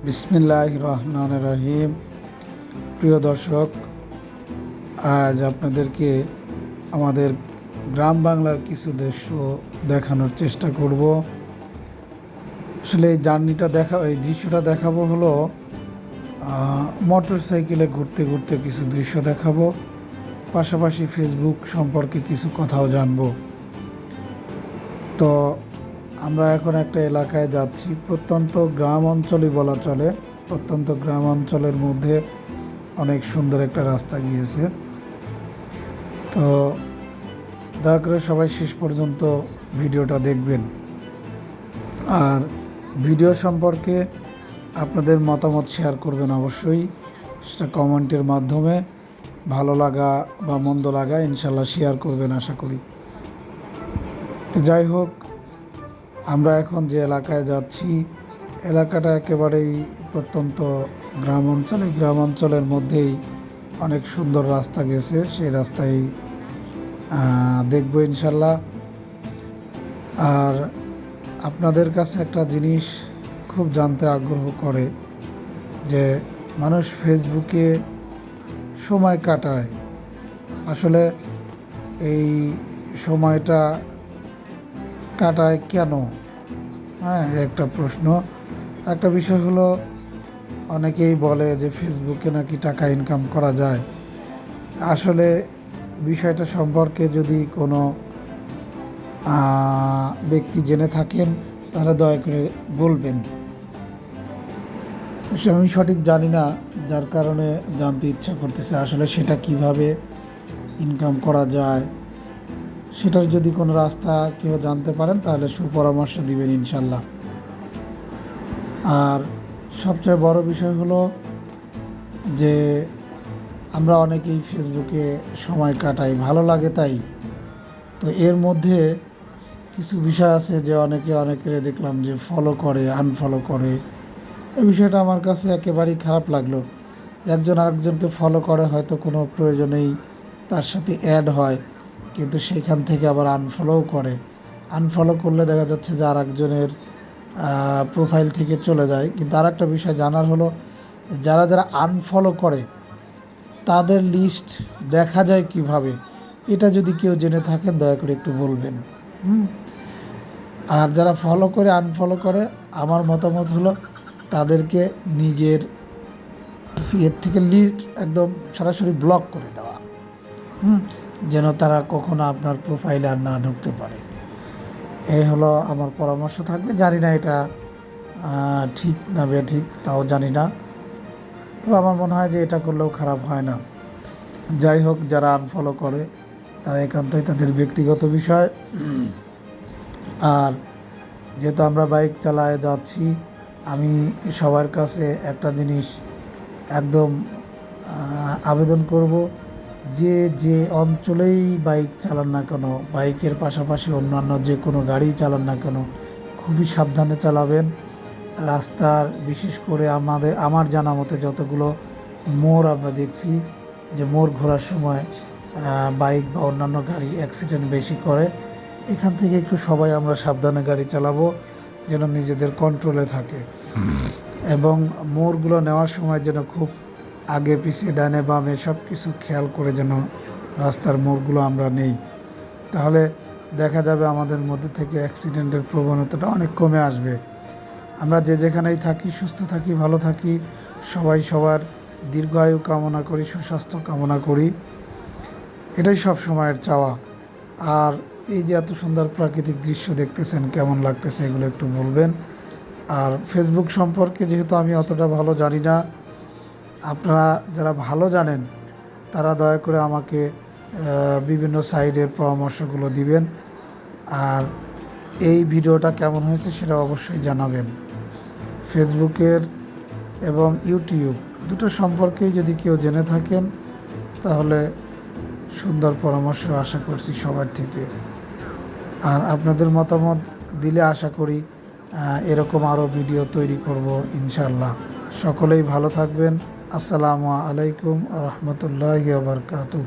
বিসমিল্লাহির রহমানির রহিম। প্রিয় দর্শক, আজ আপনাদেরকে আমাদের গ্রাম বাংলার কিছু দৃশ্য দেখানোর চেষ্টা করব। আসলে এই দৃশ্যটা দেখাবো হলো মোটর সাইকেলে ঘুরতে ঘুরতে কিছু দৃশ্য দেখাবো, পাশাপাশি ফেসবুক সম্পর্কে কিছু কথাও জানবো। তো আমরা এখন একটা এলাকায় যাচ্ছি, প্রত্যন্ত গ্রাম অঞ্চলই বলা চলে। প্রত্যন্ত গ্রাম অঞ্চলের মধ্যে অনেক সুন্দর একটা রাস্তা গিয়েছে। তো দয়া করে সবাই শেষ পর্যন্ত ভিডিওটা দেখবেন, আর ভিডিও সম্পর্কে আপনাদের মতামত শেয়ার করবেন অবশ্যই। সেটা কমেন্টের মাধ্যমে ভালো লাগা বা মন্দ লাগা ইনশাল্লাহ শেয়ার করবেন আশা করি। তো যাই হোক, আমরা এখন যে এলাকায় যাচ্ছি, এলাকাটা একেবারেই প্রত্যন্ত গ্রাম অঞ্চলের মধ্যেই অনেক সুন্দর রাস্তা গেছে। সেই রাস্তায় দেখবো ইনশাল্লাহ। আর আপনাদের কাছে একটা জিনিস খুব জানতে আগ্রহ করে যে মানুষ ফেসবুকে সময় কাটায়, আসলে এই সময়টা কাটায় কেন? একটা প্রশ্ন। একটা বিষয় হলো, অনেকেই বলে যে ফেসবুকে নাকি টাকা ইনকাম করা যায়। আসলে বিষয়টা সম্পর্কে যদি কোনো ব্যক্তি জেনে থাকেন তারা দয়া করে বলবেন। আমি সঠিক জানি না, যার কারণে জানতে ইচ্ছা করতেছে আসলে সেটা কিভাবে ইনকাম করা যায়। সেটার যদি কোনো রাস্তা কেউ জানতে পারেন তাহলে সুপরামর্শ দিবেন ইনশাল্লাহ। আর সবচেয়ে বড় বিষয় হলো যে আমরা অনেকেই ফেসবুকে সময় কাটাই, ভালো লাগে তাই। তো এর মধ্যে কিছু বিষয় আছে যে অনেকের দেখলাম যে ফলো করে, আনফলো করে। এই বিষয়টা আমার কাছে একেবারেই খারাপ লাগলো। একজন আরেকজনকে ফলো করে, হয়তো কোনো প্রয়োজনেই তার সাথে অ্যাড হয়, কিন্তু সেখান থেকে আবার আনফলোও করে। আনফলো করলে দেখা যাচ্ছে যে আর একজনের প্রোফাইল থেকে চলে যায়। কিন্তু আর একটা বিষয় জানার হলো, যারা যারা আনফলো করে তাদের লিস্ট দেখা যায় কিভাবে, এটা যদি কেউ জেনে থাকেন দয়া করে একটু বলবেন। আর যারা ফলো করে আনফলো করে, আমার মতামত হলো তাদেরকে নিজের এর থেকে লিস্ট একদম সরাসরি ব্লক করে দেওয়া, যেন তারা কখনো আপনার প্রোফাইলে আর না ঢুকতে পারে। এই হলো আমার পরামর্শ থাকবে। জানি না এটা ঠিক না বেঠিক, তাও জানি না, তবে আমার মনে হয় যে এটা করলেও খারাপ হয় না। যাই হোক, যারা আনফলো করে তারা একান্তই তাদের ব্যক্তিগত বিষয়। আর যেহেতু আমরা বাইক চালায় যাচ্ছি, আমি সবার কাছে একটা জিনিস একদম আবেদন করব, যে অঞ্চলেই বাইক চালান না কেন, বাইকের পাশাপাশি অন্যান্য যে কোনো গাড়ি চালান না কেন, খুবই সাবধানে চালাবেন। রাস্তার বিশেষ করে আমার জানা মতে যতগুলো মোড় আমরা দেখছি, যে মোড় ঘোরার সময় বাইক বা অন্যান্য গাড়ি অ্যাক্সিডেন্ট বেশি করে, এখান থেকে একটু সবাই আমরা সাবধানে গাড়ি চালাবো, যেন নিজেদের কন্ট্রোলে থাকে। এবং মোড়গুলো নেওয়ার সময় যেন খুব আগে পিছিয়ে ডানে বামে সব কিছু খেয়াল করে যেন রাস্তার মোড়গুলো আমরা নেই। তাহলে দেখা যাবে আমাদের মধ্যে থেকে অ্যাক্সিডেন্টের প্রবণতাটা অনেক কমে আসবে। আমরা যে যেখানেই থাকি, সুস্থ থাকি, ভালো থাকি, সবাই সবার দীর্ঘায়ু কামনা করি, সুস্বাস্থ্য কামনা করি, এটাই সব সময়ের চাওয়া। আর এই যে এত সুন্দর প্রাকৃতিক দৃশ্য দেখতেছেন, কেমন লাগতেছে এগুলো একটু বলবেন। আর ফেসবুক সম্পর্কে যেহেতু আমি অতটা ভালো জানি না, আপনারা যারা ভালো জানেন তারা দয়া করে আমাকে বিভিন্ন সাইডের পরামর্শগুলো দিবেন। আর এই ভিডিওটা কেমন হয়েছে সেটা অবশ্যই জানাবেন। ফেসবুকের এবং ইউটিউব দুটো সম্পর্কেই যদি কেউ জেনে থাকেন তাহলে সুন্দর পরামর্শ আশা করছি সবার থেকে। আর আপনাদের মতামত দিলে আশা করি এরকম আরও ভিডিও তৈরি করব ইনশাল্লাহ। সকলেই ভালো থাকবেন। আসসালামু আলাইকুম ওয়া রাহমাতুল্লাহি ওয়া বারাকাতুহু।